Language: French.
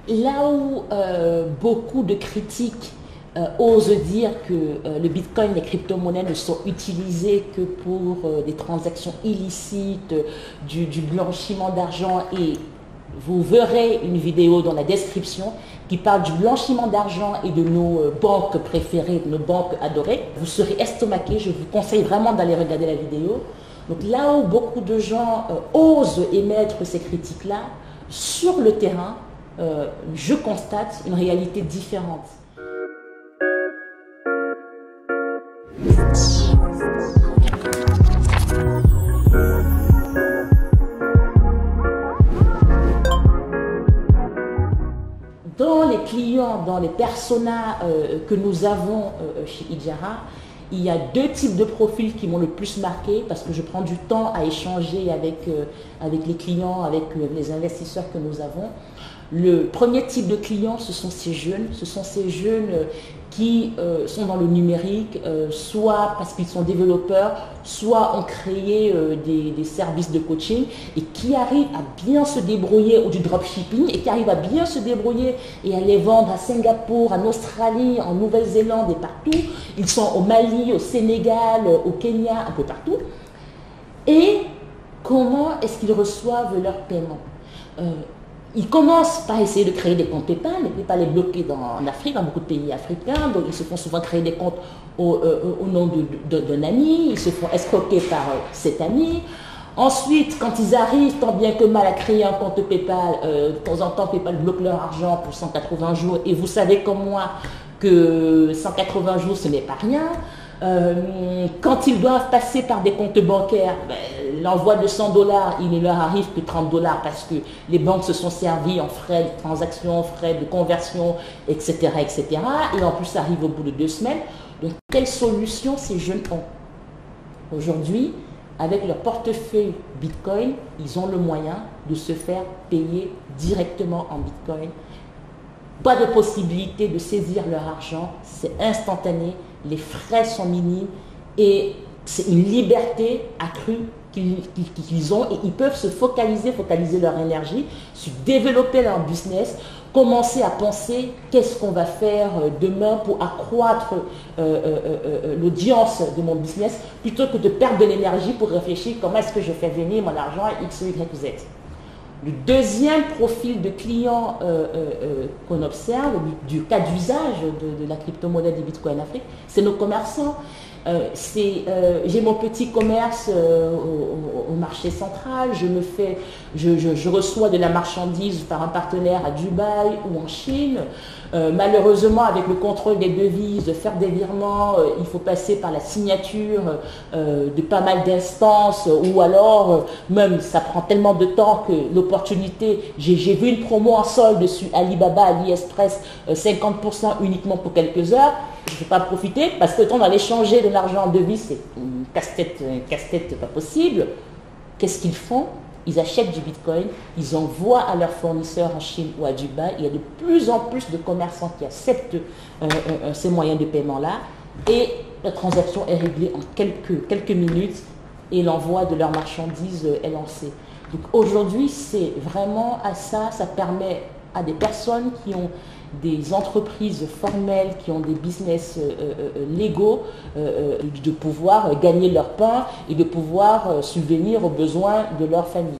Là où beaucoup de critiques osent dire que le Bitcoin, les crypto-monnaies ne sont utilisées que pour des transactions illicites, du blanchiment d'argent, et vous verrez une vidéo dans la description qui parle du blanchiment d'argent et de nos banques préférées, de nos banques adorées. Vous serez estomaqué, je vous conseille vraiment d'aller regarder la vidéo. Donc là où beaucoup de gens osent émettre ces critiques-là, sur le terrain, je constate une réalité différente. Dans les clients, dans les personas que nous avons chez Idjara, il y a deux types de profils qui m'ont le plus marqué parce que je prends du temps à échanger avec les clients, avec les investisseurs que nous avons. Le premier type de clients, ce sont ces jeunes. Ce sont ces jeunes qui sont dans le numérique, soit parce qu'ils sont développeurs, soit ont créé des services de coaching et qui arrivent à bien se débrouiller, ou du dropshipping, et qui arrivent à bien se débrouiller et à les vendre à Singapour, en Australie, en Nouvelle-Zélande et partout. Ils sont au Mali, au Sénégal, au Kenya, un peu partout. Et comment est-ce qu'ils reçoivent leur paiement? Ils commencent par essayer de créer des comptes PayPal. Le PayPal est bloqué en Afrique, dans beaucoup de pays africains. Donc, ils se font souvent créer des comptes au nom d'un ami. Ils se font escroquer par cet ami. Ensuite, quand ils arrivent tant bien que mal à créer un compte PayPal, de temps en temps, PayPal bloque leur argent pour 180 jours. Et vous savez comme moi que 180 jours, ce n'est pas rien. Quand ils doivent passer par des comptes bancaires, l'envoi de 100 $, il ne leur arrive que 30 $ parce que les banques se sont servies en frais de transaction, frais de conversion, etc., etc. Et en plus, ça arrive au bout de 2 semaines. Donc, quelle solution ces jeunes ont? Aujourd'hui, avec leur portefeuille Bitcoin, ils ont le moyen de se faire payer directement en Bitcoin. Pas de possibilité de saisir leur argent, c'est instantané, les frais sont minimes et c'est une liberté accrue qu'ils ont, et ils peuvent se focaliser leur énergie sur développer leur business, commencer à penser qu'est-ce qu'on va faire demain pour accroître l'audience de mon business, plutôt que de perdre de l'énergie pour réfléchir comment est-ce que je fais venir mon argent à X, Y, Z. Le deuxième profil de client qu'on observe, du cas d'usage de la crypto-monnaie des Bitcoin Afrique, c'est nos commerçants. J'ai mon petit commerce au marché central, je reçois de la marchandise par un partenaire à Dubaï ou en Chine. Malheureusement, avec le contrôle des devises, de faire des virements, il faut passer par la signature de pas mal d'instances, ou alors même ça prend tellement de temps que l'opportunité, j'ai vu une promo en solde dessus Alibaba, AliExpress, 50% uniquement pour quelques heures. Je ne vais pas profiter parce que le temps d'aller changer de l'argent en devises, c'est une casse-tête pas possible. Qu'est-ce qu'ils font? Ils achètent du Bitcoin, ils envoient à leurs fournisseurs en Chine ou à Dubaï. Il y a de plus en plus de commerçants qui acceptent ces moyens de paiement-là, et la transaction est réglée en quelques minutes et l'envoi de leurs marchandises est lancé. Donc aujourd'hui, c'est vraiment à ça, ça permet à des personnes qui ont des entreprises formelles, qui ont des business légaux, de pouvoir gagner leur pain et de pouvoir subvenir aux besoins de leur famille.